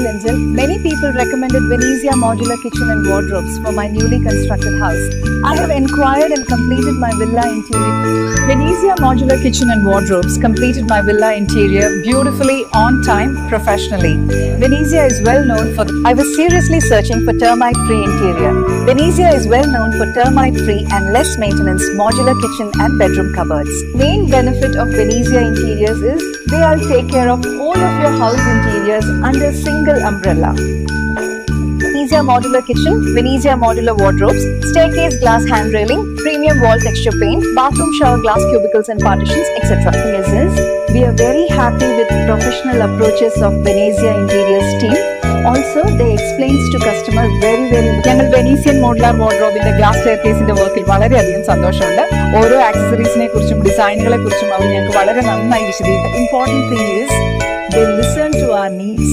Lindsay. Many people recommended Venezia Modular Kitchen and Wardrobes for my newly constructed house. I have inquired and completed my villa interior. Venezia Modular Kitchen and Wardrobes completed my villa interior beautifully, on time, professionally. Venezia is well known for. I was seriously searching for termite-free interior. Venezia is well known for termite-free and less maintenance modular kitchen and bedroom cupboards. Main benefit of Venezia interiors is they'll take care of all of your house interiors under single umbrella. Venezia Modular Kitchen, Venezia Modular Wardrobes, staircase glass hand railing, premium wall texture paint, bathroom shower glass cubicles and partitions, etc. Yes, we are very happy with professional approaches of Venezia Interiors team. Also, they explains to customers very ഞങ്ങൾ വെനീസിയൻ modular വാർഡ്രോബിന്റെ glass സ്റ്റെയർകേസിന്റെ വർക്കിൽ വളരെയധികം സന്തോഷമുണ്ട്. ഓരോ ആക്സസറീസിനെ കുറിച്ചും ഡിസൈനുകളെ കുറിച്ചും അവർ ഞങ്ങൾക്ക് വളരെ നന്നായി വിശദീകരിച്ചു. Important thing is they listen to our needs.